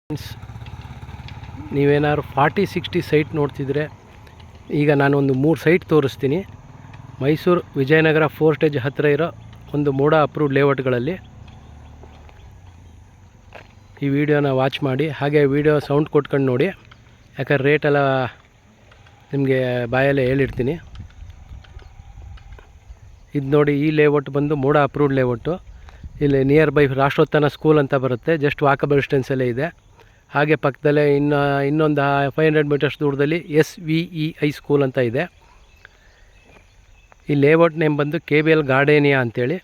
Friends, ನೀವೇನಾದ್ರು 40-60 site ನೋಡ್ತಿದ್ರೆ ಈಗ ನಾನೊಂದು 3 ಸೈಟ್ ತೋರಿಸ್ತೀನಿ. ಮೈಸೂರು ವಿಜಯನಗರ ಫೋರ್ಟೇಜ್ ಹತ್ತಿರ ಇರೋ ಒಂದು ಮೋಡ ಅಪ್ರೂವ್ಡ್ ಲೇಔಟ್ಗಳಲ್ಲಿ ಈ ವಿಡಿಯೋನ ವಾಚ್ ಮಾಡಿ. ಹಾಗೆ ವಿಡಿಯೋ ಸೌಂಡ್ ಕೊಟ್ಕೊಂಡು ನೋಡಿ, ಯಾಕಂದ್ರೆ ರೇಟೆಲ್ಲ ನಿಮಗೆ ಬಾಯಲ್ಲೇ ಹೇಳಿರ್ತೀನಿ. ಇದು ನೋಡಿ, ಈ ಲೇಔಟ್ ಬಂದು ಮೋಡ ಅಪ್ರೂವ್ಡ್ ಲೇಔಟು. ಇಲ್ಲಿ ನಿಯರ್ ಬೈ ರಾಷ್ಟ್ರೋತ್ಥಾನ ಸ್ಕೂಲ್ ಅಂತ ಬರುತ್ತೆ, ಜಸ್ಟ್ ವಾಕಬಲ್ ಡಿಸ್ಟೆನ್ಸಲ್ಲೇ ಇದೆ. ಹಾಗೆ ಪಕ್ಕದಲ್ಲೇ ಇನ್ನೊಂದು 500 ಮೀಟರ್ಸ್ ದೂರದಲ್ಲಿ SVEI ಸ್ಕೂಲ್ ಅಂತ ಇದೆ. ಈ ಲೇಔಟ್ ನೇಮ್ ಬಂದು KBL ಗಾರ್ಡೇನಿಯಾ ಅಂಥೇಳಿ.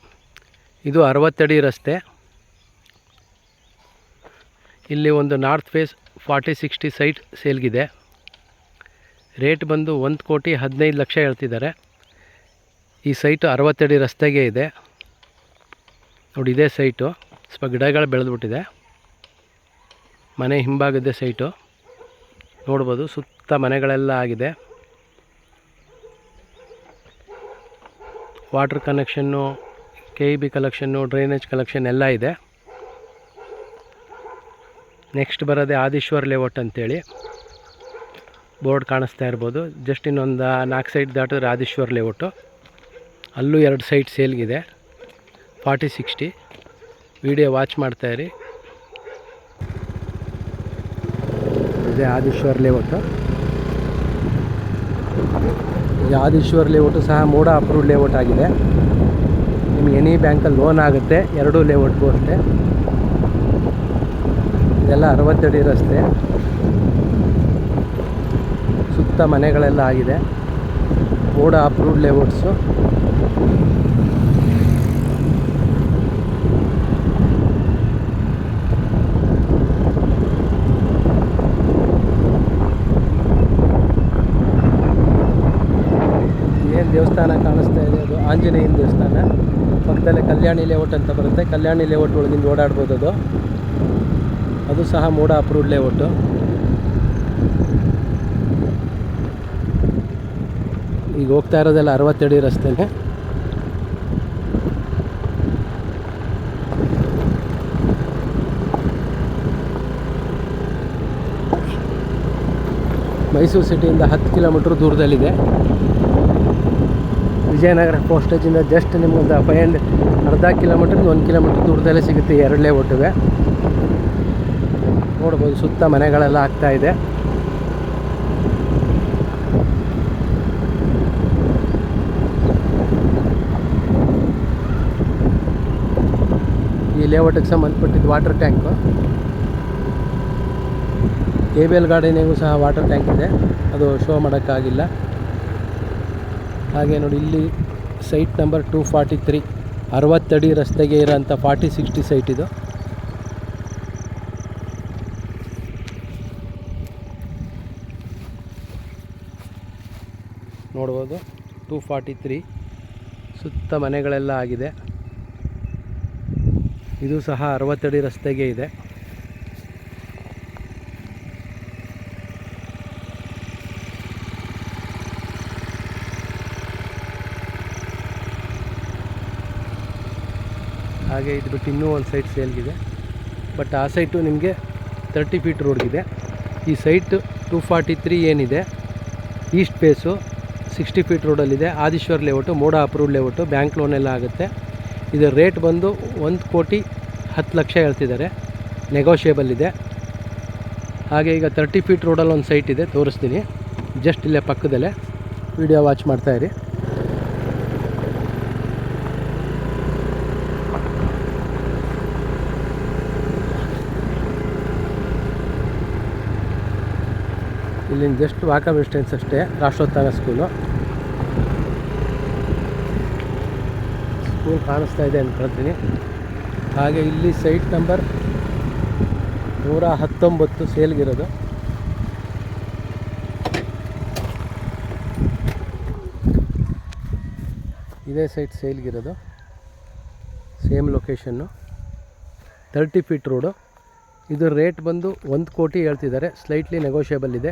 ಇದು 60 ಅಡಿ ರಸ್ತೆ. ಇಲ್ಲಿ ಒಂದು ನಾರ್ತ್ ಫೇಸ್ 40-60 ಸೈಟ್ ಸೇಲ್ಗಿದೆ. ರೇಟ್ ಬಂದು 1,15,00,000 ಹೇಳ್ತಿದ್ದಾರೆ. ಈ ಸೈಟು 60 ಅಡಿ ರಸ್ತೆಗೆ ಇದೆ ನೋಡಿ. ಇದೇ ಸೈಟು, ಸ್ವಲ್ಪ ಗಿಡಗಳು ಬೆಳೆದ್ಬಿಟ್ಟಿದೆ. ಮನೆ ಹಿಂಭಾಗದ ಸೈಟು ನೋಡ್ಬೋದು, ಸುತ್ತ ಮನೆಗಳೆಲ್ಲ ಆಗಿದೆ. Water connection, KEB collection, drainage collection ಎಲ್ಲ ಇದೆ. ನೆಕ್ಸ್ಟ್ ಬರೋದೇ ಆದೀಶ್ವರ್ ಲೇಔಟ್ ಅಂತೇಳಿ ಬೋರ್ಡ್ ಕಾಣಿಸ್ತಾ ಇರ್ಬೋದು. ಜಸ್ಟ್ ಇನ್ನೊಂದು 4 ಸೈಟ್ ದಾಟಿದ್ರೆ ಆದೀಶ್ವರ್ ಲೇಔಟು. ಅಲ್ಲೂ 2 ಸೈಟ್ ಸೇಲ್ಗಿದೆ 40-60. ವಿಡಿಯೋ ವಾಚ್ ಮಾಡ್ತಾಯಿರಿ. ಇದೇ ಆದೀಶ್ವರ್ ಲೇಔಟು. ಈ ಆದೀಶ್ವರ್ ಲೇಔಟು ಸಹ ಮೋಡ ಅಪ್ರೂವ್ಡ್ ಲೇಔಟ್ ಆಗಿದೆ. ನಿಮಗೆ ಎನಿ ಬ್ಯಾಂಕಲ್ಲಿ ಲೋನ್ ಆಗುತ್ತೆ, 2 ಲೇಔಟ್ಗೂ ಅಷ್ಟೇ. ಇದೆಲ್ಲ 60 ಅಡಿ ರಸ್ತೆ, ಸುತ್ತ ಮನೆಗಳೆಲ್ಲ ಆಗಿದೆ. ಮೋಡ ಅಪ್ರೂವ್ಡ್ ಲೇಔಟ್ಸು. ಏನು ದೇವಸ್ಥಾನ ಕಾಣಿಸ್ತಾ ಇದೆ, ಅದು ಆಂಜನೇಯನ ದೇವಸ್ಥಾನ. ಪಕ್ಕದಲ್ಲೇ ಕಲ್ಯಾಣಿ ಲೇಔಟ್ ಅಂತ ಬರುತ್ತೆ, ಕಲ್ಯಾಣಿ ಲೇಔಟ್ ಒಳಗಿಂದ ಓಡಾಡ್ಬೋದು. ಅದು ಸಹ ಮೋಡ ಅಪ್ರೂವ್ಡ್ ಲೇಔಟು. ಈಗ ಹೋಗ್ತಾ ಇರೋದೆಲ್ಲ 60 ಅಡಿ ರಸ್ತೆನೇ. ಮೈಸೂರು ಸಿಟಿಯಿಂದ 10 ಕಿಲೋಮೀಟ್ರ್ ದೂರದಲ್ಲಿದೆ. ವಿಜಯನಗರ ಪೋಸ್ಟೇಜಿಂದ ಜಸ್ಟ್ ನಿಮಗೊಂದು 500 ಅರ್ಧ ಕಿಲೋಮೀಟ್ರಿಂದ 1 ಕಿಲೋಮೀಟ್ರ್ ದೂರದಲ್ಲೇ ಸಿಗುತ್ತೆ. 2 ಲೇಔಟಿವೆ ನೋಡ್ಬೋದು. ಸುತ್ತ ಮನೆಗಳೆಲ್ಲ ಆಗ್ತಾ ಇದೆ. ಈ ಲೇಔಟಿಗೆ ಸಂಬಂಧಪಟ್ಟಿದ್ದು ವಾಟರ್ ಟ್ಯಾಂಕು. KBL ಗಾರ್ಡನಿಗೂ ಸಹ ವಾಟರ್ ಟ್ಯಾಂಕ್ ಇದೆ, ಅದು ಶೋ ಮಾಡೋಕ್ಕಾಗಿಲ್ಲ. ಹಾಗೆ ನೋಡಿ, ಇಲ್ಲಿ ಸೈಟ್ ನಂಬರ್ 243, 60 ಅಡಿ ರಸ್ತೆಗೆ ಇರೋಂಥ 40-60 ಸೈಟ್ ಇದು. ನೋಡ್ಬೋದು 243. ಸುತ್ತ ಮನೆಗಳೆಲ್ಲ ಆಗಿದೆ. ಇದು ಸಹ 60 ಅಡಿ ರಸ್ತೆಗೆ ಇದೆ. ಹಾಗೆ ಇದು ಬಿಟ್ಟು ಇನ್ನೂ ಒಂದು ಸೈಟ್ ಸೇಲ್ಗಿದೆ, ಬಟ್ ಆ ಸೈಟು ನಿಮಗೆ 30 ಫೀಟ್ ರೋಡ್ಗಿದೆ. ಈ ಸೈಟು 243 ಏನಿದೆ, East face 60 feet ರೋಡಲ್ಲಿದೆ. Adishwar layout, ಮೋಡ ಅಪ್ರೂವ್ಡ್ ಲೇಔಟು, ಬ್ಯಾಂಕ್ ಲೋನೆಲ್ಲ ಆಗುತ್ತೆ. ಇದರ ರೇಟ್ ಬಂದು 1,10,00,000 ಹೇಳ್ತಿದ್ದಾರೆ, ನೆಗೋಷಿಯೇಬಲ್ ಇದೆ. ಹಾಗೆ ಈಗ 30 ಫೀಟ್ ರೋಡಲ್ಲಿ ಒಂದು ಸೈಟ್ ಇದೆ, ತೋರಿಸ್ತೀನಿ. ಜಸ್ಟ್ ಇಲ್ಲೇ ಪಕ್ಕದಲ್ಲೇ. ವಿಡಿಯೋ ವಾಚ್ ಮಾಡ್ತಾಯಿರಿ. ಇಲ್ಲಿಂದ ಜಸ್ಟ್ ವಾಕಬಲ್ ಡಿಸ್ಟೆನ್ಸ್ ಅಷ್ಟೇ, ರಾಷ್ಟ್ರೋತ್ಥಾನ ಸ್ಕೂಲು. ಸ್ಕೂಲ್ ಕಾಣಿಸ್ತಾ ಇದೆ ಅಂದ್ಕೊಳ್ತೀನಿ. ಹಾಗೆ ಇಲ್ಲಿ ಸೈಟ್ ನಂಬರ್ 119 ಸೇಲ್ಗಿರೋದು. ಇದೇ ಸೈಟ್ ಸೇಲ್ಗಿರೋದು, ಸೇಮ್ ಲೊಕೇಶನ್ನು, 30 ಫೀಟ್ ರೋಡು. ಇದು ರೇಟ್ ಬಂದು 1 ಕೋಟಿ ಹೇಳ್ತಿದ್ದಾರೆ, ಸ್ಲೈಟ್ಲಿ ನೆಗೋಷಿಯಬಲ್ ಇದೆ.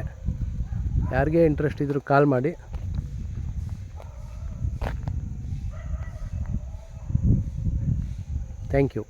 ಯಾರಿಗೆ ಇಂಟ್ರೆಸ್ಟ್ ಇದ್ದರೂ ಕಾಲ್ ಮಾಡಿ. Thank you.